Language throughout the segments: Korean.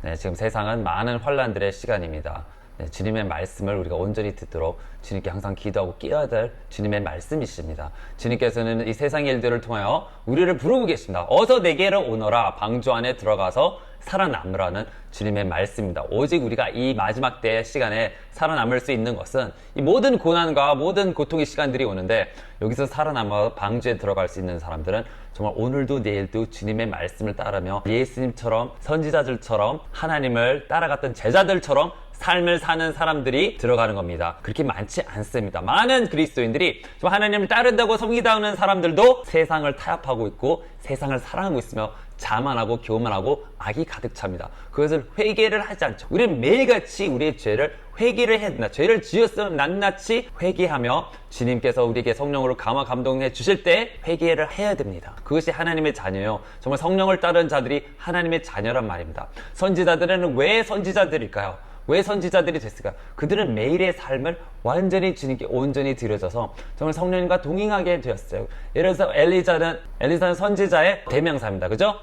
네, 지금 세상은 많은 환란들의 시간입니다. 네, 주님의 말씀을 우리가 온전히 듣도록 주님께 항상 기도하고 끼어야 될 주님의 말씀이십니다. 주님께서는 이 세상 일들을 통하여 우리를 부르고 계십니다. 어서 내게로 오너라, 방주 안에 들어가서 살아남으라는 주님의 말씀입니다. 오직 우리가 이 마지막 때의 시간에 살아남을 수 있는 것은 이 모든 고난과 모든 고통의 시간들이 오는데, 여기서 살아남아 방주에 들어갈 수 있는 사람들은 정말 오늘도 내일도 주님의 말씀을 따르며 예수님처럼, 선지자들처럼, 하나님을 따라갔던 제자들처럼 삶을 사는 사람들이 들어가는 겁니다. 그렇게 많지 않습니다. 많은 그리스도인들이 좀 하나님을 따른다고 섬기다는 사람들도 세상을 타협하고 있고 세상을 사랑하고 있으며 자만하고 교만하고 악이 가득 찹니다. 그것을 회개를 하지 않죠. 우리는 매일같이 우리의 죄를 회개를 해야 된다. 죄를 지었으면 낱낱이 회개하며 주님께서 우리에게 성령으로 감화 감동해 주실 때 회개를 해야 됩니다. 그것이 하나님의 자녀예요. 정말 성령을 따르는 자들이 하나님의 자녀란 말입니다. 선지자들은 왜 선지자들일까요? 왜 선지자들이 됐을까요? 그들은 매일의 삶을 완전히 주님께 온전히 드려져서 정말 성령님과 동행하게 되었어요. 예를 들어서 엘리사는 선지자의 대명사입니다. 그죠?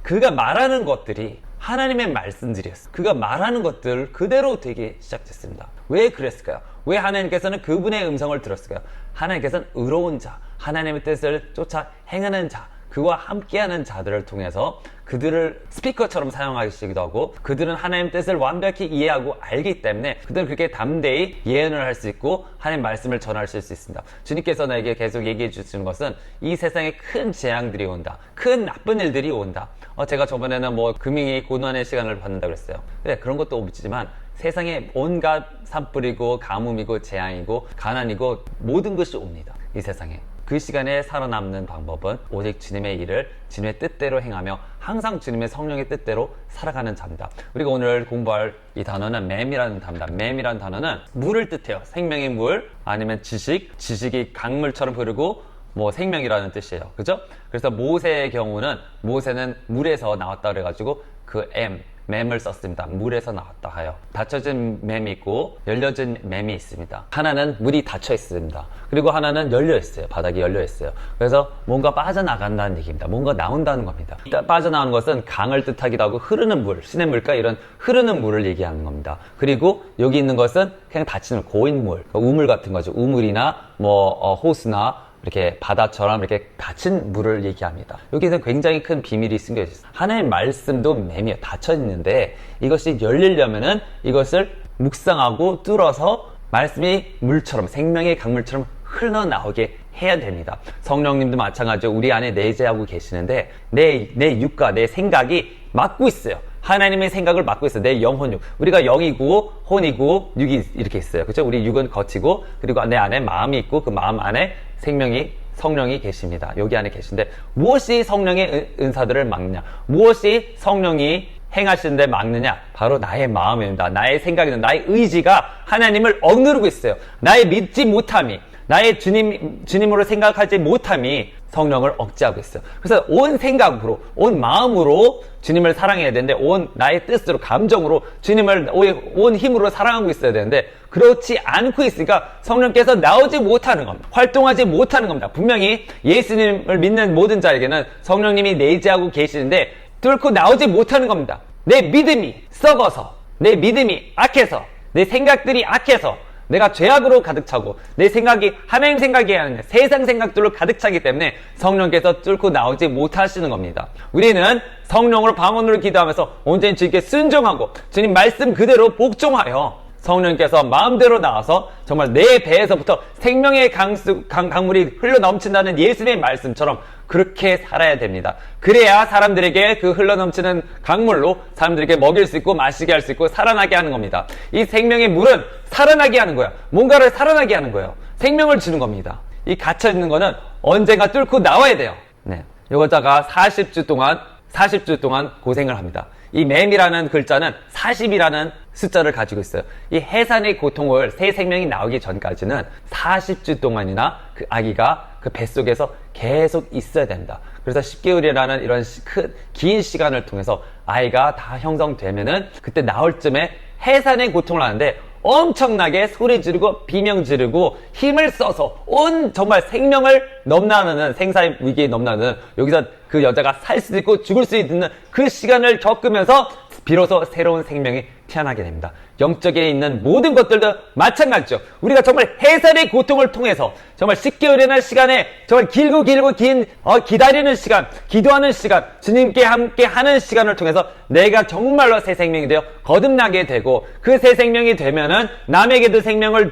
그가 말하는 것들이 하나님의 말씀들이었어요. 그가 말하는 것들 그대로 되기 시작됐습니다. 왜 그랬을까요? 왜 하나님께서는 그분의 음성을 들었을까요? 하나님께서는 의로운 자, 하나님의 뜻을 쫓아 행하는 자, 그와 함께하는 자들을 통해서 그들을 스피커처럼 사용하시기도 하고, 그들은 하나님의 뜻을 완벽히 이해하고 알기 때문에 그들은 그렇게 담대히 예언을 할 수 있고 하나님의 말씀을 전하실 수 있습니다. 주님께서 나에게 계속 얘기해 주시는 것은 이 세상에 큰 재앙들이 온다, 큰 나쁜 일들이 온다. 제가 저번에는 금융이 고난의 시간을 받는다고 그랬어요. 근데 그런 것도 없지만 세상에 온갖 산불이고 가뭄이고 재앙이고 가난이고 모든 것이 옵니다. 이 세상에. 그 시간에 살아남는 방법은 오직 주님의 일을 주님의 뜻대로 행하며 항상 주님의 성령의 뜻대로 살아가는 자입니다. 우리가 오늘 공부할 이 단어는 맴이라는 단어입니다. 맴이라는 단어는 물을 뜻해요. 생명의 물, 아니면 지식이 강물처럼 흐르고 생명이라는 뜻이에요. 그죠? 그래서 모세의 경우는, 모세는 물에서 나왔다 그래가지고 맴을 썼습니다. 물에서 나왔다 하여. 닫혀진 맴이 있고 열려진 맴이 있습니다. 하나는 물이 닫혀 있습니다. 그리고 하나는 열려 있어요. 바닥이 열려 있어요. 그래서 뭔가 빠져나간다는 얘기입니다. 뭔가 나온다는 겁니다. 빠져나오는 것은 강을 뜻하기도 하고 흐르는 물, 시냇물가 이런 흐르는 물을 얘기하는 겁니다. 그리고 여기 있는 것은 그냥 닫히는 고인물, 우물 같은 거죠. 우물이나 호수나 이렇게 바다처럼 이렇게 닫힌 물을 얘기합니다. 여기서 굉장히 큰 비밀이 숨겨 있어요. 하나님의 말씀도 맴이에요. 닫혀 있는데 이것이 열리려면은 이것을 묵상하고 뚫어서 말씀이 물처럼, 생명의 강물처럼 흘러나오게 해야 됩니다. 성령님도 마찬가지로 우리 안에 내재하고 계시는데 내 육과 내 생각이 맡고 있어요. 하나님의 생각을 맡고 있어요. 내 영혼육. 우리가 영이고 혼이고 육이 이렇게 있어요. 그렇죠? 우리 육은 거치고, 그리고 내 안에 마음이 있고, 그 마음 안에 성령이 계십니다. 여기 안에 계신데 무엇이 성령의 은사들을 막느냐? 무엇이 성령이 행하시는데 막느냐? 바로 나의 마음입니다. 나의 생각이든 나의 의지가 하나님을 억누르고 있어요. 나의 믿지 못함이, 나의 주님으로 생각하지 못함이 성령을 억제하고 있어요. 그래서 온 생각으로, 온 마음으로 주님을 사랑해야 되는데, 온 나의 뜻으로, 감정으로 주님을 온 힘으로 사랑하고 있어야 되는데, 그렇지 않고 있으니까 성령께서 나오지 못하는 겁니다. 활동하지 못하는 겁니다. 분명히 예수님을 믿는 모든 자에게는 성령님이 내재하고 계시는데 뚫고 나오지 못하는 겁니다. 내 믿음이 썩어서, 내 믿음이 악해서, 내 생각들이 악해서, 내가 죄악으로 가득 차고 내 생각이 하나님 생각이 아니라 세상 생각들로 가득 차기 때문에 성령께서 뚫고 나오지 못하시는 겁니다. 우리는 성령으로 방언으로 기도하면서 온전히 주님께 순종하고 주님 말씀 그대로 복종하여 성령께서 마음대로 나와서 정말 내 배에서부터 생명의 강물이 흘러넘친다는 예수님의 말씀처럼 그렇게 살아야 됩니다. 그래야 사람들에게 그 흘러넘치는 강물로 사람들에게 먹일 수 있고 마시게 할 수 있고 살아나게 하는 겁니다. 이 생명의 물은 살아나게 하는 거야. 뭔가를 살아나게 하는 거예요. 생명을 주는 겁니다. 이 갇혀있는 거는 언젠가 뚫고 나와야 돼요. 네. 요거다가 40주 동안 고생을 합니다. 이 맴이라는 글자는 40이라는 숫자를 가지고 있어요. 이 해산의 고통을 새 생명이 나오기 전까지는 40주 동안이나 그 아기가 그 뱃속에서 계속 있어야 된다. 그래서 10개월이라는 이런 긴 시간을 통해서 아이가 다 형성되면은 그때 나올 쯤에 해산의 고통을 하는데 엄청나게 소리 지르고 비명 지르고 힘을 써서 온 정말 생명을 넘나드는 생사의 위기에 넘나드는 여기서 그 여자가 살 수도 있고 죽을 수 있는 그 시간을 겪으면서 비로소 새로운 생명이 태어나게 됩니다. 영적에 있는 모든 것들도 마찬가지죠. 우리가 정말 해산의 고통을 통해서 정말 10개월이나 시간에 정말 길고 긴 기다리는 시간, 기도하는 시간, 주님께 함께 하는 시간을 통해서 내가 정말로 새 생명이 되어 거듭나게 되고 그 새 생명이 되면은 남에게도 생명을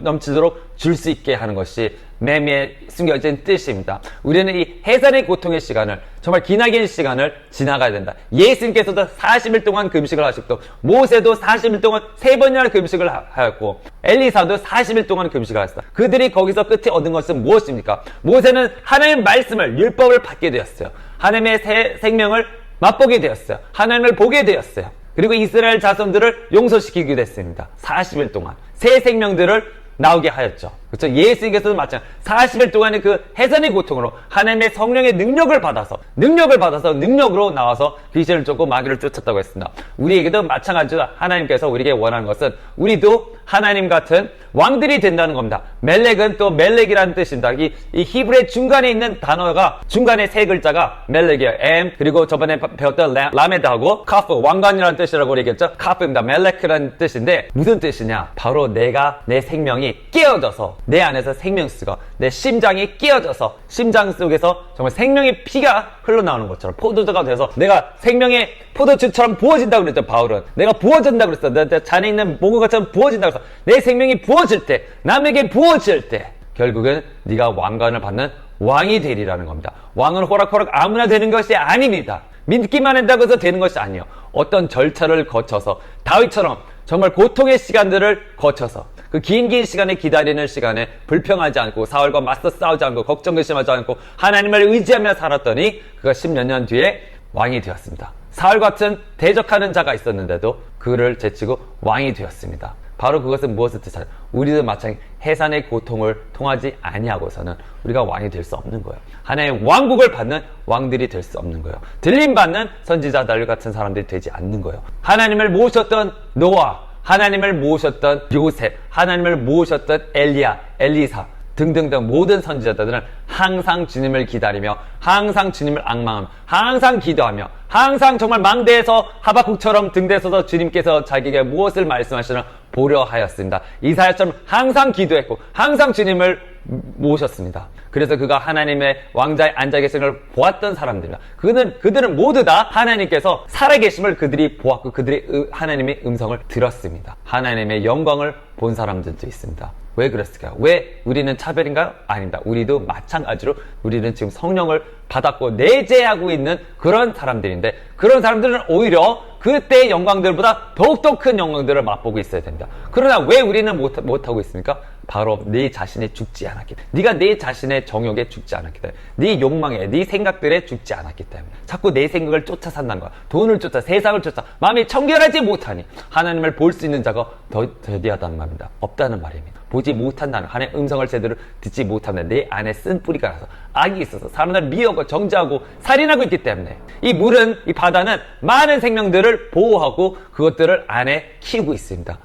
넘치도록 줄 수 있게 하는 것이 매매에 숨겨진 뜻입니다. 우리는 이 해산의 고통의 시간을 정말 기나긴 시간을 지나가야 된다. 예수님께서도 40일 동안 금식을 하셨고 모세도 40일 동안 3번이나 금식을 하였고 엘리사도 40일 동안 금식을 하셨다. 그들이 거기서 끝에 얻은 것은 무엇입니까? 모세는 하나님의 말씀을 율법을 받게 되었어요. 하나님의 새 생명을 맛보게 되었어요. 하나님을 보게 되었어요. 그리고 이스라엘 자손들을 용서시키게 됐습니다. 40일 동안 새 생명들을 나오게 하였죠. 그렇죠? 예수님께서도 마찬가지 40일 동안의 그 해산의 고통으로 하나님의 성령의 능력을 받아서 능력으로 나와서 귀신을 쫓고 마귀를 쫓았다고 했습니다. 우리에게도 마찬가지로 하나님께서 우리에게 원하는 것은 우리도 하나님 같은 왕들이 된다는 겁니다. 멜렉은 또 멜렉이라는 뜻입니다. 이 히브리의 중간에 있는 단어가 중간에 세 글자가 멜렉이에요. M 그리고 저번에 배웠던 라메드하고 카프 왕관이라는 뜻이라고 얘기했죠. 카프입니다. 멜렉이라는 뜻인데 무슨 뜻이냐? 바로 내가 내 생명이 깨어져서 내 안에서 생명수가 내 심장이 깨어져서 심장 속에서 정말 생명의 피가 흘러나오는 것처럼 포도주가 돼서 내가 생명의 포도주처럼 부어진다고 그랬죠. 바울은 내가 부어진다고 그랬어. 내 잔에 있는 몽고가처럼 부어진다고 해서 내 생명이 부어질 때 남에게 부어질 때 결국은 네가 왕관을 받는 왕이 되리라는 겁니다. 왕은 호락호락 아무나 되는 것이 아닙니다. 믿기만 한다고 해서 되는 것이 아니에요. 어떤 절차를 거쳐서 다윗처럼 정말 고통의 시간들을 거쳐서 그 긴 시간에 기다리는 시간에 불평하지 않고 사울과 맞서 싸우지 않고 걱정 근심하지 않고 하나님을 의지하며 살았더니 그가 10몇 년 뒤에 왕이 되었습니다. 사울 같은 대적하는 자가 있었는데도 그를 제치고 왕이 되었습니다. 바로 그것은 무엇을 뜻하냐? 우리도 마찬가지 해산의 고통을 통하지 아니하고서는 우리가 왕이 될 수 없는 거예요. 하나님의 왕국을 받는 왕들이 될 수 없는 거예요. 들림받는 선지자들 같은 사람들이 되지 않는 거예요. 하나님을 모셨던 노아, 하나님을 모셨던 요셉, 하나님을 모셨던 엘리야, 엘리사 등등등 모든 선지자들은 항상 주님을 기다리며 항상 주님을 앙망하며 항상 기도하며 항상 정말 망대에서 하박국처럼 등대 서서 주님께서 자기에게 무엇을 말씀하시나 보려 하였습니다. 이사야처럼 항상 기도했고 항상 주님을 모셨습니다. 그래서 그가 하나님의 왕자에 앉아 계신 걸 보았던 사람들입니다. 그들은 모두 다 하나님께서 살아계심을 그들이 보았고 그들이 하나님의 음성을 들었습니다. 하나님의 영광을 본 사람들도 있습니다. 왜 그랬을까요? 왜 우리는 차별인가요? 아닙니다. 우리도 마찬가지로 우리는 지금 성령을 받았고 내재하고 있는 그런 사람들인데 그런 사람들은 오히려 그때의 영광들보다 더욱더 큰 영광들을 맛보고 있어야 됩니다. 그러나 왜 우리는 못하고 있습니까? 바로 네 자신이 죽지 않았기 때문에 네가 네 자신의 정욕에 죽지 않았기 때문에 네 욕망에 네 생각들에 죽지 않았기 때문에 자꾸 내 생각을 쫓아 산다는 거야. 돈을 쫓아 세상을 쫓아 마음이 청결하지 못하니 하나님을 볼 수 있는 자가 더 더디하다는 말입니다. 없다는 말입니다. 보지 못한다는 하나님의 음성을 제대로 듣지 못하는 내 안에 쓴 뿌리가 나서 악이 있어서 사람들을 미워하고 정죄하고 살인하고 있기 때문에 이 물은 이 바다는 많은 생명들을 보호하고 그것들을 안에 키우고 있습니다.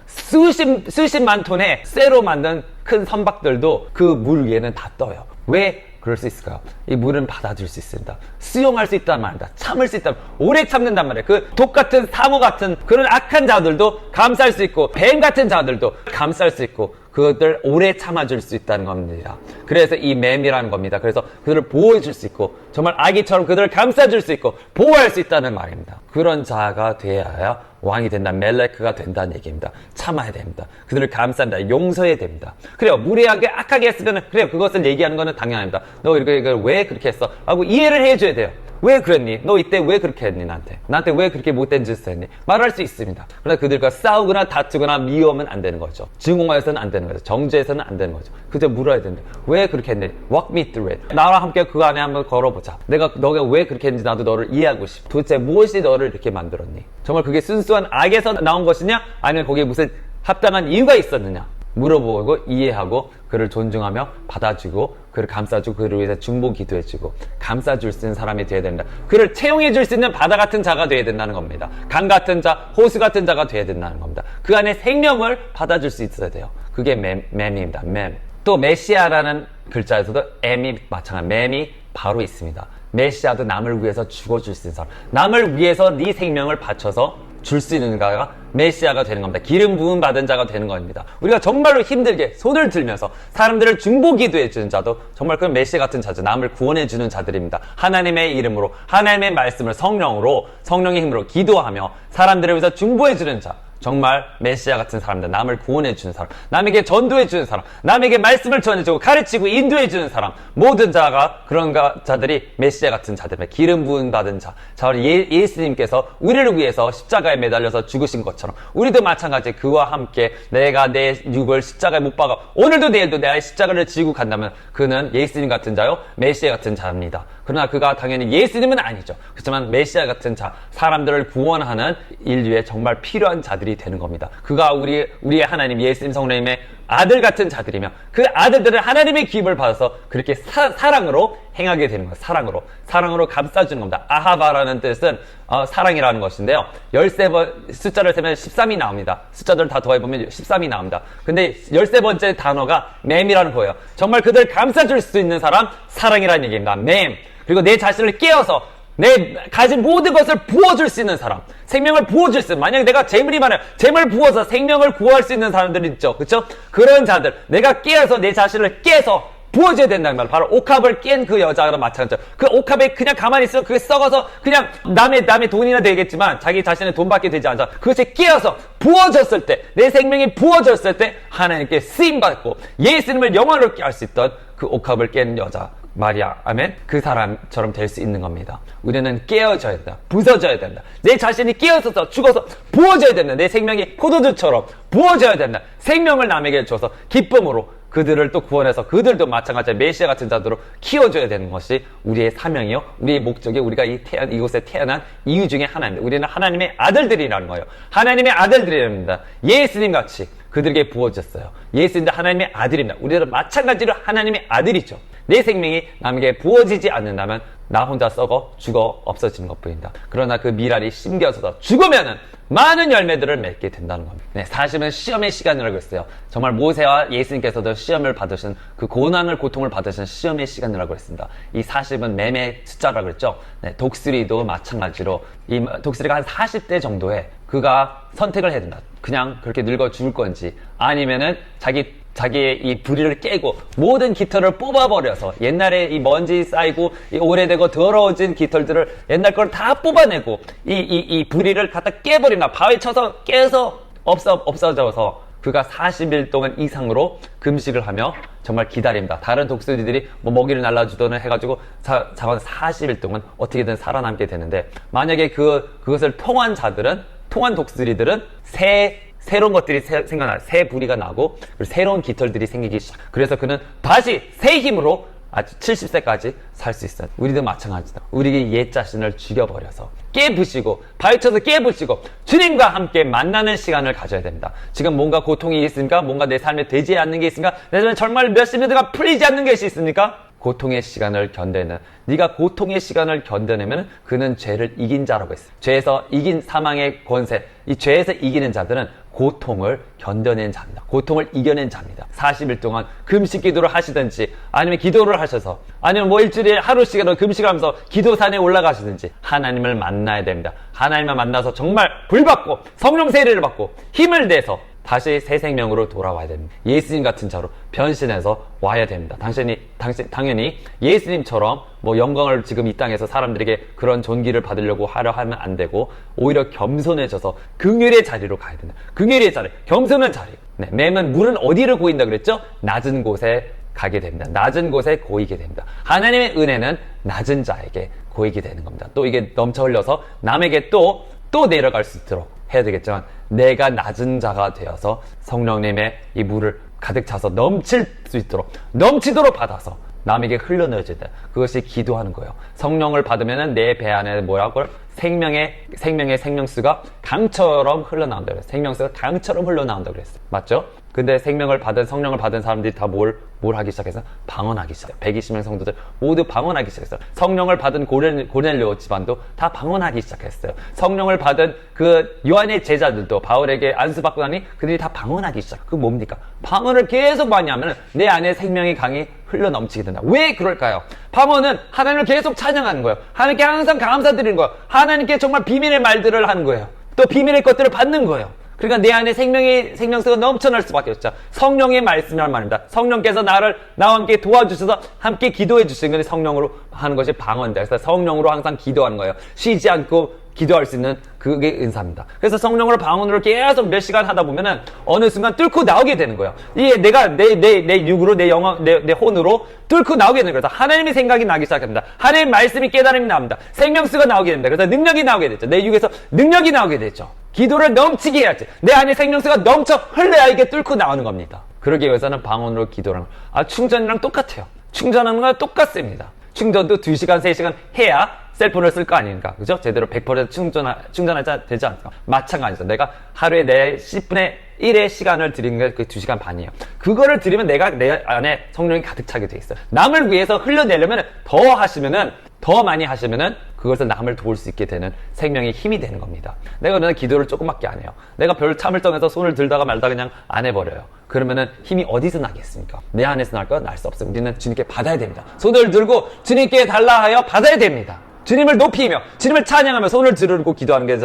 수십만 톤의 쇠로 만든 큰 선박들도 그 물 위에는 다 떠요. 왜 그럴 수 있을까요? 이 물은 받아줄 수 있습니다. 수용할 수 있단 말입니다. 참을 수 있단 말이에요. 오래 참는단 말이에요. 그 독 같은 사모 같은 그런 악한 자들도 감쌀 수 있고 뱀 같은 자들도 감쌀 수 있고 그것들 오래 참아줄 수 있다는 겁니다. 그래서 이 맴이라는 겁니다. 그래서 그들을 보호해줄 수 있고 정말 아기처럼 그들을 감싸줄 수 있고 보호할 수 있다는 말입니다. 그런 자가 되어야 왕이 된다. 멜레크가 된다는 얘기입니다. 참아야 됩니다. 그들을 감싼다. 용서해야 됩니다. 그래요. 무례하게 악하게 했으면 그래요. 그것을 얘기하는 거는 당연합니다. 너 이걸 왜 그렇게 했어? 하고 이해를 해줘야 돼요. 왜 그랬니? 너 이때 왜 그렇게 했니? 나한테 왜 그렇게 못된 짓을 했니? 말할 수 있습니다. 그러나 그들과 싸우거나 다투거나 미워하면 안 되는 거죠. 증오해서는 안 되는 거죠. 정죄해서는 안 되는 거죠. 그저 물어야 되는데 왜 그렇게 했니? Walk me through it. 나랑 함께 그 안에 한번 걸어보자. 너가 왜 그렇게 했는지 나도 너를 이해하고 싶어. 도대체 무엇이 너를 이렇게 만들었니? 정말 그게 순수한 악에서 나온 것이냐? 아니면 거기에 무슨 합당한 이유가 있었느냐? 물어보고 이해하고 그를 존중하며 받아주고 그를 감싸주고 그를 위해서 중보 기도해주고 감싸줄 수 있는 사람이 되어야 됩니다. 그를 채용해줄 수 있는 바다 같은 자가 되어야 된다는 겁니다. 강 같은 자, 호수 같은 자가 되어야 된다는 겁니다. 그 안에 생명을 받아줄 수 있어야 돼요. 그게 맴입니다. 맴. 또 메시아라는 글자에서도 M이 마찬가지 맴이 바로 있습니다. 메시아도 남을 위해서 죽어줄 수 있는 사람, 남을 위해서 네 생명을 바쳐서 줄 수 있는 자가 메시아가 되는 겁니다. 기름 부음 받은 자가 되는 겁니다. 우리가 정말로 힘들게 손을 들면서 사람들을 중보 기도해 주는 자도 정말 그 메시아 같은 자죠. 남을 구원해 주는 자들입니다. 하나님의 이름으로, 하나님의 말씀을 성령으로, 성령의 힘으로 기도하며 사람들을 위해서 중보해 주는 자, 정말 메시아 같은 사람들, 남을 구원해 주는 사람, 남에게 전도해 주는 사람, 남에게 말씀을 전해주고 가르치고 인도해 주는 사람, 모든 자가 그런 자들이 메시아 같은 자들입니다. 기름 부음 받은 자. 자, 예수님께서 우리를 위해서 십자가에 매달려서 죽으신 것처럼 우리도 마찬가지 그와 함께 내가 내 육을 십자가에 못 박아 오늘도 내일도 내 십자가를 지고 간다면 그는 예수님 같은 자요, 메시아 같은 자입니다. 그러나 그가 당연히 예수님은 아니죠. 그렇지만 메시아 같은 자, 사람들을 구원하는 인류에 정말 필요한 자들이 되는 겁니다. 그가 우리의 하나님 예수님 성령님의 아들 같은 자들이며 그 아들들은 하나님의 기쁨을 받아서 그렇게 사랑으로 행하게 되는 거예요. 사랑으로 감싸주는 겁니다. 아하바라는 뜻은 사랑이라는 것인데요. 13번 숫자를 세면 13이 나옵니다. 숫자들 다 더해보면 13이 나옵니다. 근데 13번째 단어가 맴이라는 거예요. 정말 그들 감싸줄 수 있는 사람, 사랑이라는 얘기입니다. 맴. 그리고 내 자신을 깨어서 내 가진 모든 것을 부어줄 수 있는 사람, 생명을 부어줄 수 있는, 만약에 내가 재물이 많아요. 재물 부어서 생명을 구할 수 있는 사람들이 있죠. 그렇죠? 그런 자들, 내가 깨어서 내 자신을 깨서 부어줘야 된다는 말. 바로 옥합을 깬 그 여자랑 마찬가지죠. 그 옥합에 그냥 가만히 있으면 그게 썩어서 그냥 남의 돈이나 되겠지만 자기 자신의 돈밖에 되지 않아. 그것이 깨어서 부어졌을 때, 내 생명이 부어졌을 때 하나님께 쓰임받고 예수님을 영원롭게 할 수 있던 그 옥합을 깬 여자 마리아, 아멘. 그 사람처럼 될 수 있는 겁니다. 우리는 깨어져야 된다. 부서져야 된다. 내 자신이 깨어져서 죽어서 부어져야 된다. 내 생명이 포도주처럼 부어져야 된다. 생명을 남에게 줘서 기쁨으로 그들을 또 구원해서 그들도 마찬가지로 메시아 같은 자들로 키워줘야 되는 것이 우리의 사명이요, 우리의 목적이, 우리가 이곳에 태어난 이유 중에 하나입니다. 우리는 하나님의 아들들이라는 거예요. 하나님의 아들들이랍니다. 예수님 같이 그들에게 부어졌어요. 예수님도 하나님의 아들입니다. 우리는 마찬가지로 하나님의 아들이죠. 내 생명이 남에게 부어지지 않는다면 나 혼자 썩어 죽어 없어지는 것뿐입니다. 그러나 그 미랄이 심겨져서 죽으면은 많은 열매들을 맺게 된다는 겁니다. 네, 40은 시험의 시간이라고 했어요. 정말 모세와 예수님께서도 시험을 받으신, 그 고통을 받으신 시험의 시간이라고 했습니다. 이 40은 맴의 숫자라고 했죠. 네, 독수리도 마찬가지로 이 독수리가 한 40대 정도에 그가 선택을 해야 된다. 그냥 그렇게 늙어 죽을 건지 아니면은 자기의 이 부리를 깨고 모든 깃털을 뽑아버려서 옛날에 이 먼지 쌓이고 이 오래되고 더러워진 깃털들을 옛날 걸 다 뽑아내고 이 부리를 갖다 깨버리나 바위에 쳐서 깨서 없어져서 그가 40일 동안 이상으로 금식을 하며 정말 기다립니다. 다른 독수리들이 뭐 먹이를 날라주더니 해가지고 자원 40일 동안 어떻게든 살아남게 되는데, 만약에 그것을 통한 독수리들은 새로운 것들이 생겨나, 새 부리가 나고 그리고 새로운 깃털들이 생기기 시작. 그래서 그는 다시 새 힘으로 아주 70세까지 살 수 있어요. 우리도 마찬가지다. 우리 옛 자신을 죽여버려서 깨부시고 바위쳐서 깨부시고 주님과 함께 만나는 시간을 가져야 됩니다. 지금 뭔가 고통이 있습니까? 뭔가 내 삶에 되지 않는 게 있습니까? 내 삶에 정말 몇십 년간 풀리지 않는 것이 있습니까? 고통의 시간을 견뎌내는, 네가 고통의 시간을 견뎌내면 그는 죄를 이긴 자라고 했어요. 죄에서 이긴 사망의 권세, 이 죄에서 이기는 자들은 고통을 견뎌낸 자입니다. 고통을 이겨낸 자입니다. 40일 동안 금식 기도를 하시든지 아니면 기도를 하셔서 아니면 뭐 일주일에 하루씩이라도 금식을 하면서 기도산에 올라가시든지 하나님을 만나야 됩니다. 하나님을 만나서 정말 불받고 성령 세례를 받고 힘을 내서 다시 새 생명으로 돌아와야 됩니다. 예수님 같은 자로 변신해서 와야 됩니다. 당연히 예수님처럼 뭐 영광을 지금 이 땅에서 사람들에게 그런 존귀를 받으려고 하려 하면 안 되고 오히려 겸손해져서 긍휼의 자리로 가야 된다. 긍휼의 자리, 겸손한 자리. 네, 맴은 물은 어디를 고인다 그랬죠? 낮은 곳에 가게 됩니다. 낮은 곳에 고이게 됩니다. 하나님의 은혜는 낮은 자에게 고이게 되는 겁니다. 또 이게 넘쳐 흘려서 남에게 또 내려갈 수 있도록 해야 되겠지만, 내가 낮은 자가 되어서 성령님의 이 물을 가득 차서 넘치도록 받아서 남에게 흘러내어진다. 그것이 기도하는 거예요. 성령을 받으면 내 배 안에 뭐라고? 생명의 생명수가 강처럼 흘러나온다고 그랬어요. 생명수가 강처럼 흘러나온다고 그랬어요. 맞죠? 근데 성령을 받은 사람들이 다 뭘 하기 시작해서 방언하기 시작해요. 120명 성도들 모두 방언하기 시작했어요. 성령을 받은 고넬료 집안도 다 방언하기 시작했어요. 성령을 받은 그 요한의 제자들도 바울에게 안수받고 나니 그들이 다 방언하기 시작. 그 뭡니까? 방언을 계속 많이 하면 내 안에 생명의 강이 흘러 넘치게 된다. 왜 그럴까요? 바모는 하나님을 계속 찬양하는 거예요. 하나님께 항상 감사드리는 거예요. 하나님께 정말 비밀의 말들을 하는 거예요. 또 비밀의 것들을 받는 거예요. 그러니까 내 안에 생명수가 넘쳐날 수밖에 없죠. 성령의 말씀이란 말입니다. 성령께서 나와 함께 도와주셔서 함께 기도해 주시는 것이 성령으로 하는 것이 방언이다. 그래서 성령으로 항상 기도하는 거예요. 쉬지 않고 기도할 수 있는 그게 은사입니다. 그래서 성령으로 방언으로 계속 몇 시간 하다 보면은 어느 순간 뚫고 나오게 되는 거예요. 이게 내가 내 육으로, 내 영혼, 내 혼으로 뚫고 나오게 되는 거예요. 그래서 하나님의 생각이 나기 시작합니다. 하나님의 말씀이 깨달음이 나옵니다. 생명수가 나오게 됩니다. 그래서 능력이 나오게 되죠. 내 육에서 능력이 나오게 되죠. 기도를 넘치게 해야지. 내 안에 생명수가 넘쳐 흘러야 이게 뚫고 나오는 겁니다. 그러기 위해서는 방언으로 기도하는 거. 충전이랑 똑같아요. 충전하는 건 똑같습니다. 충전도 2시간, 3시간 해야 셀폰을 쓸 거 아닙니까? 그죠? 제대로 100% 충전하지 되지 않을까? 마찬가지죠. 내가 하루에 내 10분의 1의 시간을 드리는 게 그 2시간 반이에요. 그거를 드리면 내가 내 안에 성령이 가득 차게 돼 있어요. 남을 위해서 흘려내려면 더 많이 하시면은 그것을 남을 도울 수 있게 되는 생명의 힘이 되는 겁니다. 내가 기도를 조금밖에 안 해요. 내가 별 참을 정해서 손을 들다가 말다가 그냥 안 해버려요. 그러면은 힘이 어디서 나겠습니까? 내 안에서 날까요? 날 수 없어요. 우리는 주님께 받아야 됩니다. 손을 들고 주님께 달라 하여 받아야 됩니다. 주님을 높이며 주님을 찬양하며 손을 들고 기도하는 게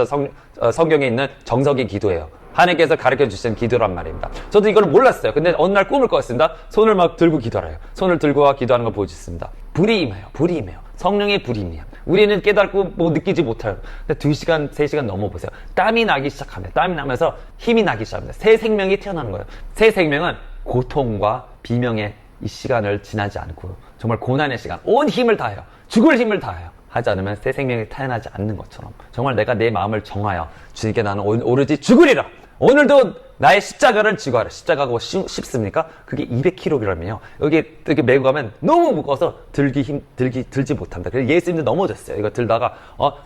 성경에 있는 정석의 기도예요. 하나님께서 가르쳐 주신 기도란 말입니다. 저도 이걸 몰랐어요. 근데 어느 날 꿈을 꿨습니다. 손을 막 들고 기도하래요. 손을 들고 기도하는 걸 보여줬습니다. 불이 임해요. 성령의 불이 임해요. 우리는 깨닫고 느끼지 못해요. 근데 2시간, 3시간 넘어보세요. 땀이 나기 시작합니다. 땀이 나면서 힘이 나기 시작합니다. 새 생명이 태어나는 거예요. 새 생명은 고통과 비명의 이 시간을 지나지 않고 정말 고난의 시간, 온 힘을 다해요. 죽을 힘을 다해요. 하지 않으면 새 생명이 태어나지 않는 것처럼 정말 내가 내 마음을 정하여 주님께 나는 오로지 죽으리라. 오늘도 나의 십자가를 지고 하라. 십자가가 뭐 쉽습니까? 그게 200kg이요. 여기 메고 가면 너무 무거워서 들지 못합니다. 그래서 예수님도 넘어졌어요. 이거 들다가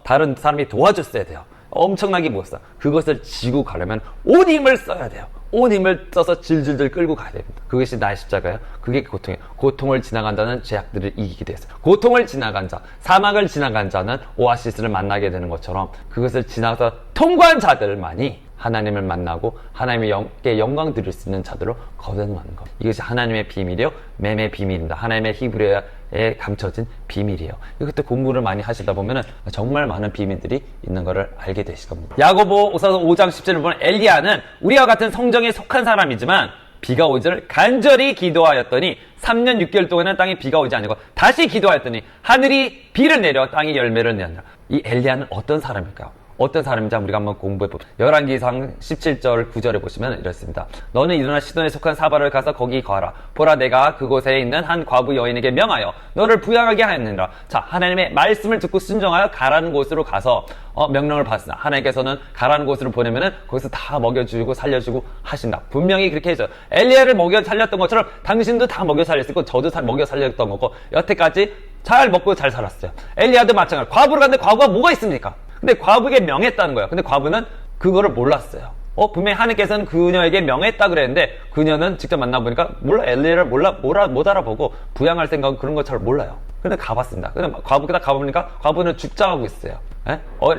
다른 사람이 도와줬어야 돼요. 엄청나게 무겁어요. 그것을 지고 가려면 온 힘을 써야 돼요. 온 힘을 써서 질질질 끌고 가야 됩니다. 그것이 나의 십자가예요. 그게 고통이에요. 고통을 지나간 자는 죄악들을 이기게 되었어요. 고통을 지나간 자, 사막을 지나간 자는 오아시스를 만나게 되는 것처럼 그것을 지나서 통과한 자들만이 하나님을 만나고 하나님께 영광 드릴 수 있는 자들로 거듭나는 것. 이것이 하나님의 비밀이요, 맴의 비밀입니다. 하나님의 히브리어에 감춰진 비밀이에요. 이것도 공부를 많이 하시다 보면 정말 많은 비밀들이 있는 것을 알게 되실 겁니다. 야고보서 5장 10절을 보면 엘리야는 우리와 같은 성정에 속한 사람이지만 비가 오지를 간절히 기도하였더니 3년 6개월 동안은 땅에 비가 오지 않고 다시 기도하였더니 하늘이 비를 내려 땅이 열매를 내었느라. 이 엘리야는 어떤 사람일까요? 어떤 사람인지 우리가 한번 공부해봅시다. 열왕기상 17절 9절에 보시면 이렇습니다. 너는 일어나 시돈에 속한 사바를 가서 거기 거하라. 보라 내가 그곳에 있는 한 과부 여인에게 명하여 너를 부양하게 하였느니라. 자, 하나님의 말씀을 듣고 순종하여 가라는 곳으로 가서 명령을 받으나 하나님께서는 가라는 곳으로 보내면은 거기서 다 먹여주고 살려주고 하신다. 분명히 그렇게 해줘요. 엘리야를 먹여 살렸던 것처럼 당신도 다 먹여 살렸을 거고 저도 먹여 살렸던 거고 여태까지 잘 먹고 잘 살았어요. 엘리야도 마찬가지로 과부를 갔는데 과부가 뭐가 있습니까? 근데 과부에게 명했다는 거예요. 근데 과부는 그거를 몰랐어요. 분명히 하나님께서는 그녀에게 명했다 그랬는데 그녀는 직접 만나보니까 엘리야를 못 알아보고 부양할 생각은 그런 거 잘 몰라요. 근데 가봤습니다. 근데 과부가 가보니까 과부는 죽자하고 있어요.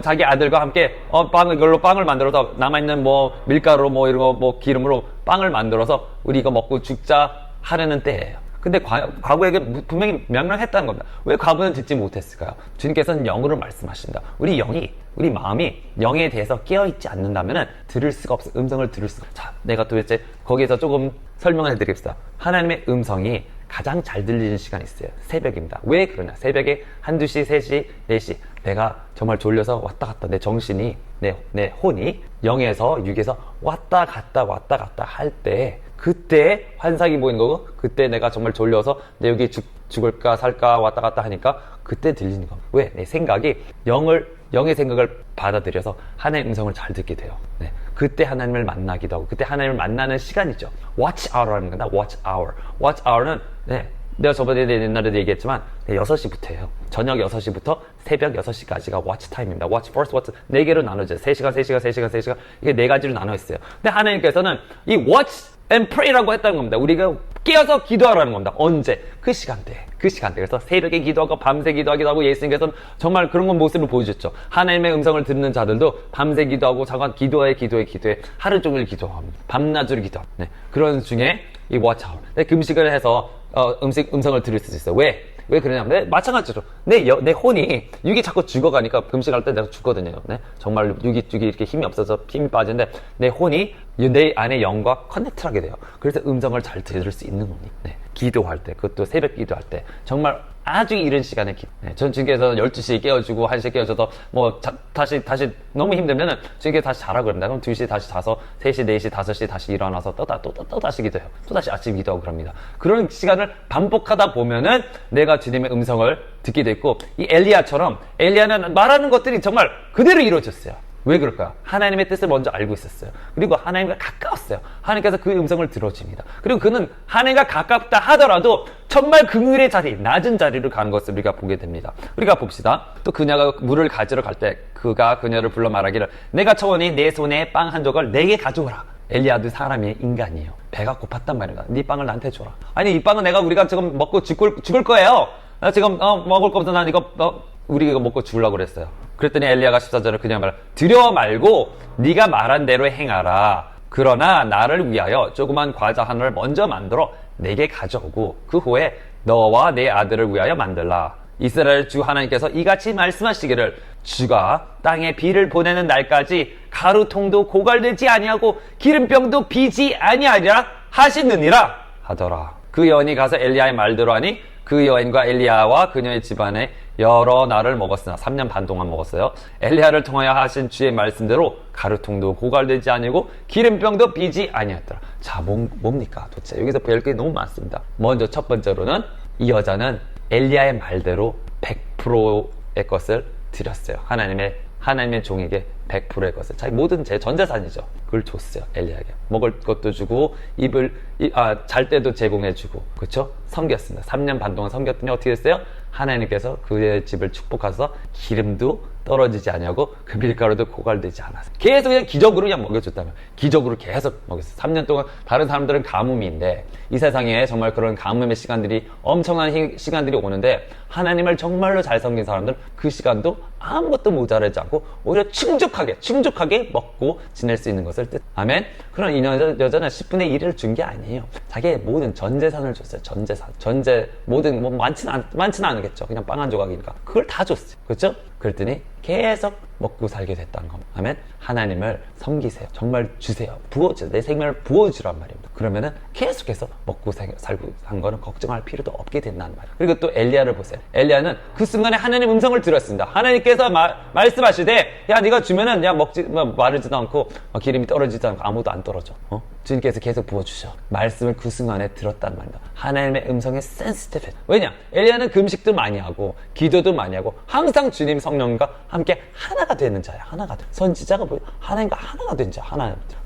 자기 아들과 함께 이걸로 빵을 만들어서 남아있는 밀가루 이런 거 기름으로 빵을 만들어서 우리 이거 먹고 죽자 하려는 때예요. 근데 과부에게 분명히 명령했다는 겁니다. 왜 과부는 듣지 못했을까요? 주님께서는 영으로 말씀하신다. 우리 마음이 영에 대해서 깨어있지 않는다면 들을 수가 없어요. 음성을 들을 수가. 자, 내가 도대체 거기에서 조금 설명을 해드리겠습니다. 하나님의 음성이 가장 잘 들리는 시간이 있어요. 새벽입니다. 왜 그러냐? 새벽에 1~2시, 3시, 4시 내가 정말 졸려서 왔다 갔다 내 정신이 내 혼이 영에서 육에서 왔다 갔다 할 때 그때 환상이 보이는 거고 그때 내가 정말 졸려서 내 여기 죽을까 살까 왔다 갔다 하니까 그때 들리는 겁니다. 왜? 내 생각이 영의 생각을 받아들여서 하나님의 음성을 잘 듣게 돼요. 네. 그때 하나님을 만나기도 하고 그때 하나님을 만나는 시간이죠. Watch hour라는 겁니다. Watch hour. Watch hour는 내가 저번에 옛날에도 얘기했지만 6시부터예요. 저녁 6시부터 새벽 6시까지가 watch time입니다. watch first, watch 4개로 나눠져요. 3시간 이게 4가지로 나눠 있어요. 근데 하나님께서는 이 watch and pray라고 했다는 겁니다. 우리가 깨어서 기도하라는 겁니다. 언제? 그 시간대에. 그래서 새벽에 기도하고 밤새 기도하기도 하고 예수님께서는 정말 그런 모습을 보여줬죠. 하나님의 음성을 듣는 자들도 밤새 기도하고 잠깐 기도해 하루 종일 기도합니다. 밤낮으로 기도합니다. 그런 중에 이 watch hour. 금식을 해서 음성을 들을 수 있어요. 왜 그러냐면, 마찬가지로, 내 혼이, 육이 자꾸 죽어가니까, 금식할 때 내가 죽거든요. 네? 정말 육이 이렇게 힘이 없어서 힘이 빠지는데, 내 혼이 내 안에 영과 커넥트 하게 돼요. 그래서 음성을 잘 들을 수 있는 겁니다. 네. 기도할 때, 그것도 새벽 기도할 때, 정말 아주 이른 시간에 네. 전 주님께서 12시에 깨워주고, 1시에 깨워줘서, 다시 너무 힘들면은, 주님께서 다시 자라고 그럽니다. 그럼 2시에 다시 자서, 3시, 4시, 5시 다시 일어나서 또 다시 기도해요. 또 다시 아침 기도하고 그럽니다. 그런 시간을 반복하다 보면은, 내가 주님의 음성을 듣게 됐고, 이 엘리야는 말하는 것들이 정말 그대로 이루어졌어요. 왜 그럴까요? 하나님의 뜻을 먼저 알고 있었어요. 그리고 하나님과 가까웠어요. 하나님께서 그 음성을 들어줍니다. 그리고 그는 하나님과 가깝다 하더라도 정말 그늘의 자리, 낮은 자리로 가는 것을 우리가 보게 됩니다. 우리가 봅시다. 또 그녀가 물을 가지러 갈 때 그가 그녀를 불러 말하기를 내가 청하니 내 손에 빵 한 조각 내게 가져오라. 엘리야도 사람이 인간이에요. 배가 고팠단 말이야. 네 빵을 나한테 줘라. 아니 이 빵은 우리가 지금 먹고 죽을 거예요. 나 지금 먹을 거 없어. 난 우리 이거 먹고 죽으려고 그랬어요. 그랬더니 엘리야가 14절에 그냥 두려워 말고 네가 말한 대로 행하라. 그러나 나를 위하여 조그만 과자 하나를 먼저 만들어 내게 가져오고 그 후에 너와 내 아들을 위하여 만들라. 이스라엘 주 하나님께서 이같이 말씀하시기를 주가 땅에 비를 보내는 날까지 가루통도 고갈되지 아니하고 기름병도 비지 아니하리라 하시느니라 하더라. 그 여인이 가서 엘리야의 말대로 하니 그 여인과 엘리야와 그녀의 집안에 여러 날을 먹었으나 3년 반 동안 먹었어요. 엘리야를 통하여 하신 주의 말씀대로 가루통도 고갈되지 아니고 기름병도 비지 아니었더라. 자, 뭡니까? 도대체 여기서 배울 게 너무 많습니다. 먼저 첫 번째로는 이 여자는 엘리야의 말대로 100%의 것을 드렸어요. 하나님의 종에게 100%의 것을 자기 모든 전 재산이죠. 그걸 줬어요. 엘리야에게 먹을 것도 주고 잘 때도 제공해주고 그렇죠? 섬겼습니다. 3년 반 동안 섬겼더니 어떻게 됐어요? 하나님께서 그의 집을 축복하셔서 기름도 떨어지지 아니하고 그 밀가루도 고갈되지 않았어요. 계속 그냥 기적으로 그냥 먹여줬다면 기적으로 계속 먹였어요. 3년 동안 다른 사람들은 가뭄인데 이 세상에 정말 그런 가뭄의 시간들이 엄청난 시간들이 오는데 하나님을 정말로 잘 섬긴 사람들은 그 시간도 아무것도 모자라지 않고 오히려 충족하게 먹고 지낼 수 있는 것을 뜻. 아멘. 그런 이 여자는 10분의 1을 준 게 아니에요. 자기의 모든 전 재산을 줬어요. 모든 많지는 않겠죠. 그냥 빵 한 조각이니까 그걸 다 줬어요. 그렇죠? 그랬더니 계속 먹고 살게 됐다는 겁니다. 아멘. 하나님을 섬기세요. 정말 주세요. 부어주세요. 내 생명을 부어주란 말입니다. 그러면은 계속해서 먹고 살고 산 거는 걱정할 필요도 없게 된다는 말이에요. 그리고 또 엘리야를 보세요. 엘리야는 그 순간에 하나님 음성을 들었습니다. 하나님께서 말씀하시되 야 네가 주면은 야 마르지도 않고 기름이 떨어지지도 않고 아무도 안 떨어져. 주님께서 계속 부어주셔. 말씀을 그 순간에 들었단 말입니다. 하나님의 음성에 센시티브. 왜냐? 엘리야는 금식도 많이 하고 기도도 많이 하고 항상 주님 성령과 함께 하나가 되는 자야. 하나가 돼. 선지자가 하나님과 하나가 된 자.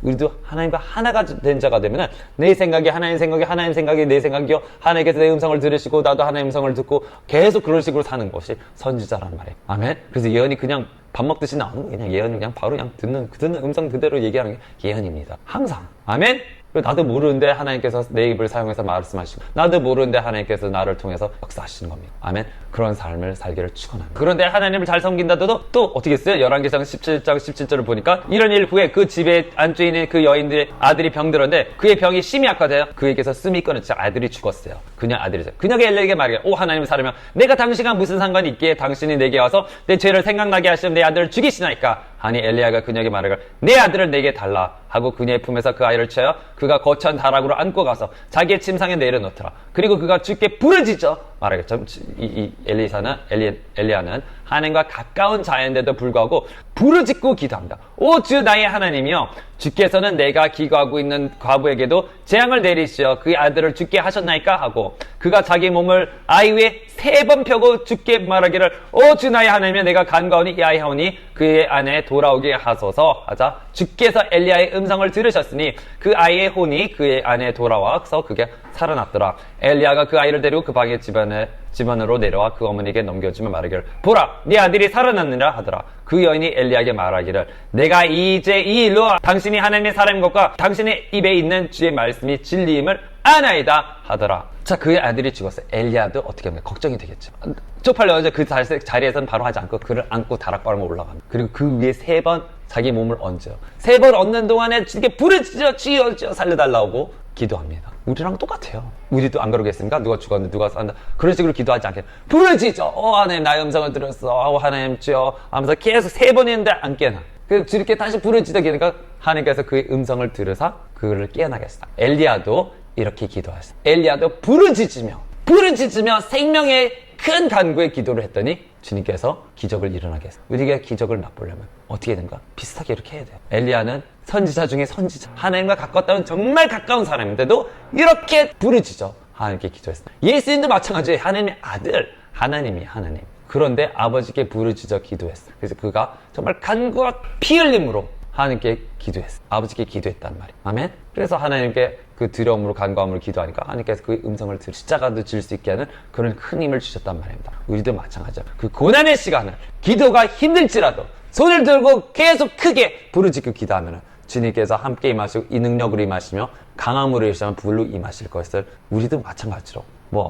우리도 하나님과 하나가 된 자가 되면은 내 생각이 하나님 생각이 내 생각이요. 하나님께서 내 음성을 들으시고 나도 하나님의 음성을 듣고 계속 그런 식으로 사는 것이 선지자라는 말이에요. 아멘. 그래서 예언이 그냥 밥 먹듯이 나오는 거예요. 그냥 예언이 그냥 바로 그냥 듣는 음성 그대로 얘기하는 게 예언입니다. 항상. 아멘. 나도 모르는데 하나님께서 내 입을 사용해서 말씀하시고 나도 모르는데 하나님께서 나를 통해서 역사하시는 겁니다. 아멘. 그런 삶을 살기를 축원합니다. 그런데 하나님을 잘 섬긴다도 또 어떻게 했어요? 열왕기상 17장 17절을 보니까 이런 일 후에 그 집에 안주에 있는 그 여인들의 아들이 병들었는데 그의 병이 심히 악화돼요. 그에게서 씀이 끊어지자 아들이 죽었어요. 그냥 아들이죠. 그녀가 엘리야에게 말해요. 오 하나님의 사람이여 내가 당신과 무슨 상관이 있기에 당신이 내게 와서 내 죄를 생각나게 하시면 내 아들을 죽이시나이까 하니 엘리야가 그녀에게 말하길 내 아들을 내게 달라 하고 그녀의 품에서 그 아이를 채워 그가 거천 다락으로 안고 가서 자기의 침상에 내려놓더라. 그리고 그가 주께 부르짖어 말하겠죠. 엘리야는 하나님과 가까운 자인데도 불구하고 부르짖고 기도합니다. 오 주 나의 하나님이여 주께서는 내가 기거하고 있는 과부에게도 재앙을 내리시어 그의 아들을 죽게 하셨나이까 하고 그가 자기 몸을 아이 위에 3번 펴고 주께 말하기를 오 주 나의 하나님이여 내가 간과하니 이 아이 하오니 그의 안에 돌아오게 하소서 하자 주께서 엘리야의 음성을 들으셨으니 그 아이의 혼이 그의 안에 돌아와서 그게 살아났더라. 엘리야가 그 아이를 데리고 그 방의 집안으로 내려와 그 어머니에게 넘겨주며 말하기를 보라 네 아들이 살아났느니라 하더라. 그 여인이 엘리야에게 말하기를 내가 이제 이 일로 당신이 하나님의 사람인 것과 당신의 입에 있는 주의 말씀이 진리임을 아나이다 하더라. 자 그의 아들이 죽었어요. 엘리야도 어떻게 하면 걱정이 되겠죠. 쪽팔려서 그 자리에서는 바로 하지 않고 그를 안고 다락방으로 올라갑니다. 그리고 그 위에 3번 자기 몸을 얹어요. 3번 얹는 동안에 이렇게 부르짖어 살려달라고 기도합니다. 우리랑 똑같아요. 우리도 안 그러겠습니까? 누가 죽었는데 누가 산다. 그런 식으로 기도하지 않게 부르짖어. 하나님 나의 음성을 들었어. 하나님 주여 하면서 계속 3번 했는데 안 깨나. 그 주님께 다시 부르짖다 기니까 하나님께서 그의 음성을 들으사 그를 깨어나게 하시다. 엘리야도 이렇게 기도하셨어요. 엘리야도 부르짖으며 생명의 큰 간구의 기도를 했더니 주님께서 기적을 일어나게 했어요. 우리가 기적을 맛보려면 어떻게 되는가? 비슷하게 이렇게 해야 돼요. 엘리야는 선지자 중에 선지자. 하나님과 가깝다면 정말 가까운 사람인데도 이렇게 부르짖어 하나님께 기도했어요. 예수님도 마찬가지예요. 하나님의 아들, 하나님이 하나님. 그런데 아버지께 부르짖어 기도했어요. 그래서 그가 정말 간구와 피 흘림으로 하나님께 기도했어요. 아버지께 기도했단 말이에요. 아멘? 그래서 하나님께 그 두려움으로 간구함으로 기도하니까 하나님께서 그 음성을 들으 십자가도 질 수 있게 하는 그런 큰 힘을 주셨단 말입니다. 우리도 마찬가지죠. 그 고난의 시간을 기도가 힘들지라도 손을 들고 계속 크게 부르짖고 기도하면 주님께서 함께 임하시고 이 능력으로 임하시며 강함으로 임하시면 불로 임하실 것을 우리도 마찬가지로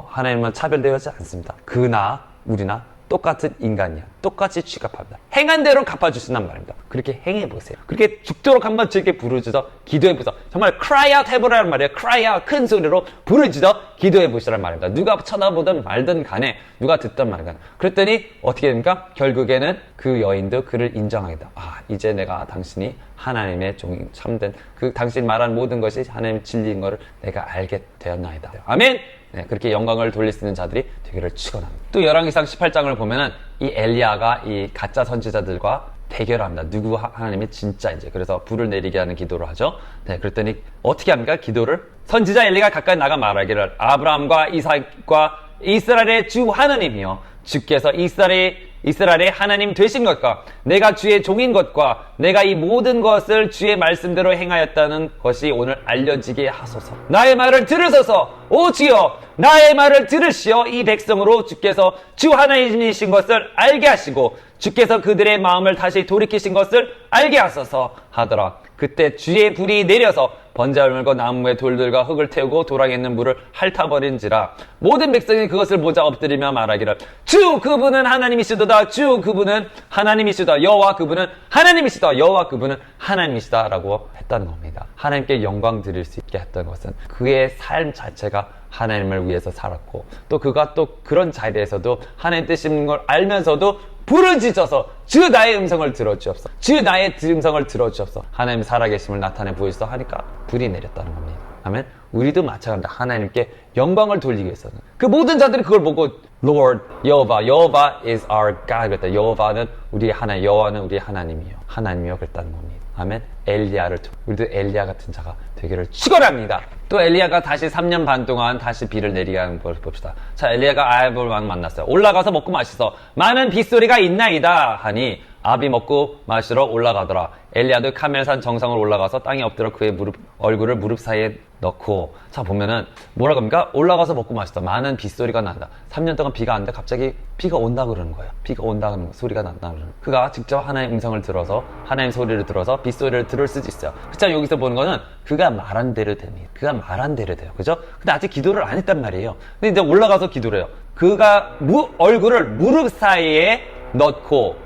하나님은 차별되지 않습니다. 그나 우리나 똑같은 인간이야. 똑같이 취급합니다. 행한 대로 갚아주신단 말입니다. 그렇게 행해보세요. 그렇게 죽도록 한번 즐게 부르짖어 기도해보세요. 정말 cry out 해보라는 말이에요. cry out 큰 소리로 부르짖어 기도해보시란 말입니다. 누가 쳐다보든 말든 간에 누가 듣든 말든 간에. 그랬더니 어떻게 됩니까? 결국에는 그 여인도 그를 인정하겠다. 이제 내가 당신이 하나님의 종이 참된 당신 말한 모든 것이 하나님의 진리인 것을 내가 알게 되었나이다. 아멘! 네, 그렇게 영광을 돌릴 수 있는 자들이 되기를 축원합니다. 또 열왕기상 18장을 보면은 이 엘리야가 이 가짜 선지자들과 대결합니다. 누구 하나님이 진짜인지. 그래서 불을 내리게 하는 기도를 하죠. 네, 그랬더니 어떻게 합니까? 기도를 선지자 엘리가 가까이 나가 말하기를 아브라함과 이삭과 이스라엘의 주 하나님이여 주께서 이스라엘의 하나님 되신 것과 내가 주의 종인 것과 내가 이 모든 것을 주의 말씀대로 행하였다는 것이 오늘 알려지게 하소서. 나의 말을 들으소서. 오 주여 나의 말을 들으시어 이 백성으로 주께서 주 하나님이신 것을 알게 하시고 주께서 그들의 마음을 다시 돌이키신 것을 알게 하소서 하더라. 그때 주의 불이 내려서 번제를 물고 나무의 돌들과 흙을 태우고 도랑에 있는 물을 핥아버린지라 모든 백성이 그것을 보자 엎드리며 말하기를 주 그분은 하나님이시도다. 주 그분은 하나님이시다. 여호와 그분은 하나님이시다. 여호와 그분은 하나님이시다 라고 했다는 겁니다. 하나님께 영광 드릴 수 있게 했던 것은 그의 삶 자체가 하나님을 위해서 살았고 또 그가 또 그런 자리에서도 하나님 뜻인 걸 알면서도 부르짖어서 주 나의 음성을 들어주옵소서. 주 나의 음성을 들어주옵소서. 하나님 살아계심을 나타내 보이소서 하니까 불이 내렸다는 겁니다. 아멘. 우리도 마찬가지입니다. 하나님께 영광을 돌리기 위해서는 그 모든 자들이 그걸 보고 Lord, 여호와 is our God 그랬다. 여호와는 우리의 하나님, 여호와는 우리의 하나님이요. 하나님이요 그랬다는 겁니다. 아멘. 엘리야를 통해 우리도 엘리야 같은 자가 되기를 축원합니다. 또 엘리야가 다시 3년 반 동안 다시 비를 내리게 하는 걸 봅시다. 자, 엘리야가 아합을 만났어요. 올라가서 먹고 마시소. 많은 빗소리가 있나이다 하니 아합이 먹고 마시러 올라가더라. 엘리야도 카멜산 정상으로 올라가서 땅에 엎드려 그의 얼굴을 무릎 사이에 넣고 자 보면은 뭐라고 합니까? 올라가서 먹고 마시다. 많은 빗소리가 난다. 3년 동안 비가 안 돼 갑자기 비가 온다 그러는 거예요. 비가 온다 그러는 거, 소리가 난다 그러는 거예요. 그가 직접 하나님의 음성을 들어서 하나님의 소리를 들어서 빗소리를 들을 수도 있어요. 그렇지만 여기서 보는 거는 그가 말한 대로 됩니다. 그가 말한 대로 돼요. 그죠? 근데 아직 기도를 안 했단 말이에요. 근데 이제 올라가서 기도를 해요. 그가 얼굴을 무릎 사이에 넣고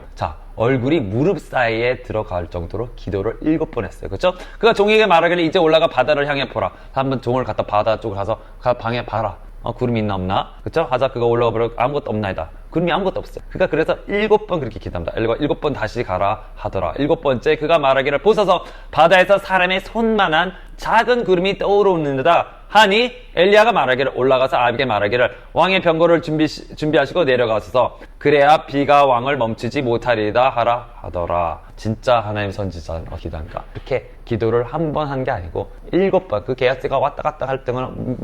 얼굴이 무릎 사이에 들어갈 정도로 기도를 7번 했어요. 그렇죠? 그가 종에게 말하기를 이제 올라가 바다를 향해 보라. 한번 종을 갖다 바다 쪽으로 가서 방에 봐라. 구름이 있나 없나? 그렇죠? 하자 그가 올라가 보라. 아무것도 없나이다. 구름이 아무것도 없어요. 그가 그래서 7번 그렇게 기도합니다. 7번 다시 가라 하더라. 7번째 그가 말하기를 보소서 바다에서 사람의 손만한 작은 구름이 떠오르는다 하니 엘리야가 말하기를 올라가서 아합에게 말하기를 왕의 병거를 준비하시고 내려가소서 그래야 비가 왕을 멈추지 못하리이다 하더라. 진짜 하나님 선지자 기도하니까 이렇게 기도를 한 번 한 게 아니고 7번 그 게하스가 왔다 갔다 할 때는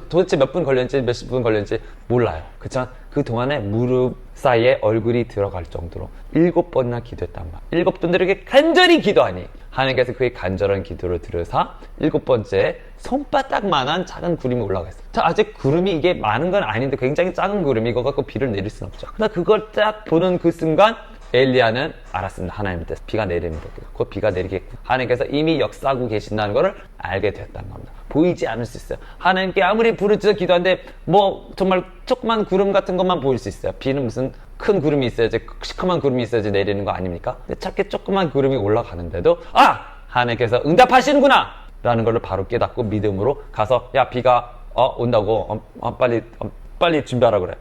도대체 몇 분 걸렸는지 몇십 분 걸렸는지 몰라요. 그렇지만 그 동안에 무릎 사이에 얼굴이 들어갈 정도로 7번이나 기도했단 말이에요. 7분들에게 간절히 기도하니 하나님께서 그의 간절한 기도를 들으사 7번째 손바닥만한 작은 구름이 올라가 있어요. 자, 아직 구름이 이게 많은 건 아닌데 굉장히 작은 구름이 이거 갖고 비를 내릴 수는 없죠. 그러나 그걸 딱 보는 그 순간 엘리야는 알았습니다. 하나님 뜻 비가 내립니다. 곧 비가 내리겠고 하나님께서 이미 역사하고 계신다는 것을 알게 됐다는 겁니다. 보이지 않을 수 있어요. 하나님께 아무리 부르짖어 기도하는데 정말 조그만 구름 같은 것만 보일 수 있어요. 비는 무슨 큰 구름이 있어야지 시커먼 구름이 있어야지 내리는 거 아닙니까? 근데 작게 조그만 구름이 올라가는데도 하나님께서 응답하시는구나. 라는 걸 바로 깨닫고 믿음으로 가서 야 비가 온다고 빨리 준비하라 그래.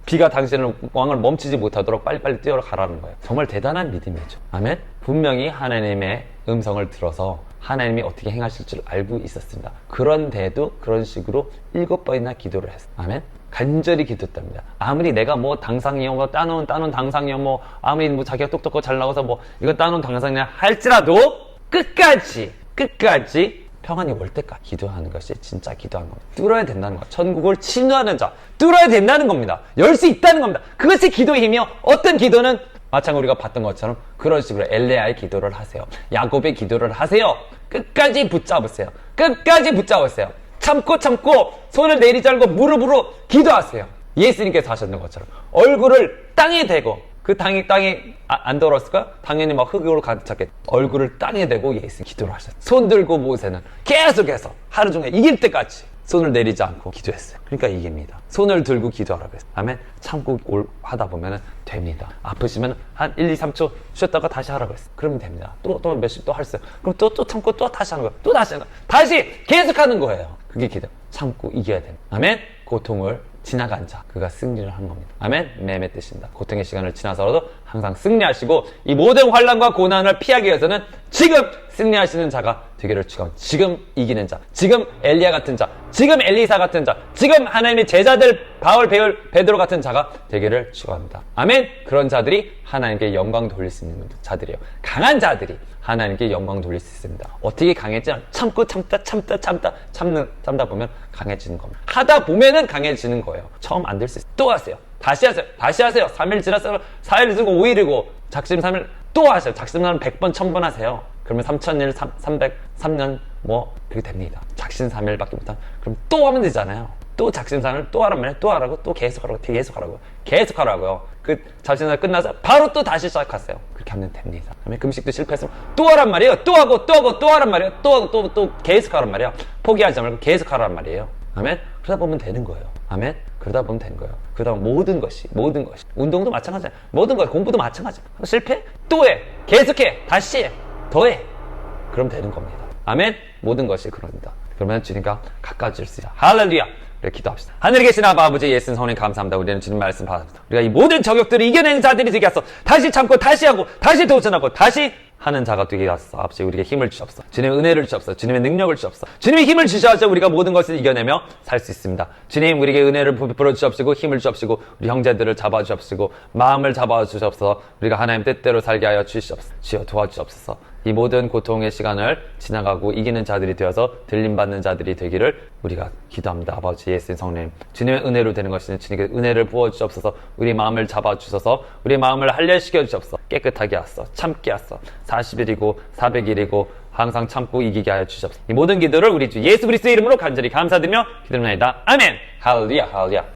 비가 당신을 왕을 멈추지 못하도록 빨리빨리 뛰어라 가라는 거예요. 정말 대단한 믿음이죠. 아멘. 분명히 하나님의 음성을 들어서 하나님이 어떻게 행하실 줄 알고 있었습니다. 그런데도 그런 식으로 7번이나 기도를 했어요. 아멘. 간절히 기도했답니다. 아무리 내가 뭐 당상이요, 뭐 따놓은 당상이요, 뭐 아무리 뭐 자기가 똑똑하고 잘 나가서 뭐 이건 따놓은 당상이냐 할지라도 끝까지 평안이 올 때까지 기도하는 것이 진짜 기도하는 겁니다. 뚫어야 된다는 거예요. 천국을 침노하는 자, 뚫어야 된다는 겁니다. 열 수 있다는 겁니다. 그것이 기도의 힘이요. 어떤 기도는 마찬가지로 우리가 봤던 것처럼 그런 식으로 엘레야의 기도를 하세요. 야곱의 기도를 하세요. 끝까지 붙잡으세요. 끝까지 붙잡으세요. 참고 손을 내리지 않고 무릎으로 기도하세요. 예수님께서 하셨는 것처럼 얼굴을 땅에 대고 그 땅이 안 더러웠을까? 당연히 막 흙으로 가득 찼겠. 얼굴을 땅에 대고 예수 기도를 하셨어요. 손 들고 모세는 계속해서 하루 종일 이길 때까지 손을 내리지 않고 기도했어요. 그러니까 이깁니다. 손을 들고 기도하라고 했어요. 다음에 참고 하다 보면 됩니다. 아프시면 한 1, 2, 3초 쉬었다가 다시 하라고 했어요. 그러면 됩니다. 또 몇십 또 했어요. 그럼 또 참고 또 다시 하는 거예요. 또 다시 하는 거예요. 다시 계속 하는 거예요. 그게 기도. 참고 이겨야 됩니다. 아멘. 고통을 지나간 자, 그가 승리를 한 겁니다. 아멘. 매매 뜻입니다. 고통의 시간을 지나서라도 항상 승리하시고 이 모든 환난과 고난을 피하기 위해서는 지금 승리하시는 자가 되기를 축원합니다. 지금 이기는 자, 지금 엘리야 같은 자, 지금 엘리사 같은 자, 지금 하나님의 제자들 바울, 베드로 같은 자가 되기를 축원합니다. 아멘. 그런 자들이 하나님께 영광 돌릴 수 있는 자들이에요. 강한 자들이 하나님께 영광 돌릴 수 있습니다. 어떻게 강해지냐? 참다 보면 강해지는 겁니다. 하다 보면은 강해지는 거예요. 처음 안 될 수 있어요. 또 하세요. 다시 하세요. 3일 지났어요. 4일 지고 5일이고 작심 3일 또 하세요. 작심하면 100번, 1000번 하세요. 그러면 3000일, 303년 뭐 그렇게 됩니다. 작심 3일밖에 못하면 그럼 또 하면 되잖아요. 또 작심 3일 또 하란 말이에요. 또 하라고, 또 계속 하라고요. 그 작심 3일 끝나서 바로 또 다시 시작하세요. 그렇게 하면 됩니다. 그다음에 금식도 실패했으면 또 하란 말이에요. 또 하란 말이에요. 또 계속 하란 말이에요. 포기하지 말고 계속 하란 말이에요. 아멘. 그러다 보면 되는 거예요. 아멘. 그러다 보면 되는 거예요. 그러다 보면 모든 것이 운동도 마찬가지야. 모든 것, 공부도 마찬가지야. 실패? 또 해. 계속해. 다시 해. 더해. 그럼 되는 겁니다. 아멘. 모든 것이 그럽니다. 그러면 주님과 가까워질 수 있다. 할렐루야. 기도합시다. 하늘에 계신 아버지 예수님 성령 감사합니다. 우리는 주님 말씀 받았습니다. 우리가 이 모든 저격들을 이겨내는 자들이 되게 하소. 다시 참고 다시 하고 다시 도전하고 다시 하는 자가 되게 하소서. 아버지 우리에게 힘을 주옵소서. 주님의 은혜를 주옵소서. 주님의 능력을 주옵소서. 주님의 힘을 주셔서 우리가 모든 것을 이겨내며 살 수 있습니다. 주님 우리에게 은혜를 베풀어 주옵시고 힘을 주옵시고 우리 형제들을 잡아 주옵시고 마음을 잡아 주옵소서. 우리가 하나님 뜻대로 살게 하여 주시옵소서. 주여 도와주옵소서. 이 모든 고통의 시간을 지나가고 이기는 자들이 되어서 들림받는 자들이 되기를 우리가 기도합니다. 아버지 예수님 성령 주님의 은혜로 되는 것이니 주님께 은혜를 부어주옵소서. 우리 마음을 잡아주셔서 우리 마음을 할례시켜 주옵소서. 깨끗하게 하소서. 참게 하소서. 40일이고 400일이고 항상 참고 이기게 하여 주옵소서. 이 모든 기도를 우리 주 예수 그리스도의 이름으로 간절히 감사드리며 기도합니다. 아멘. 할렐루야.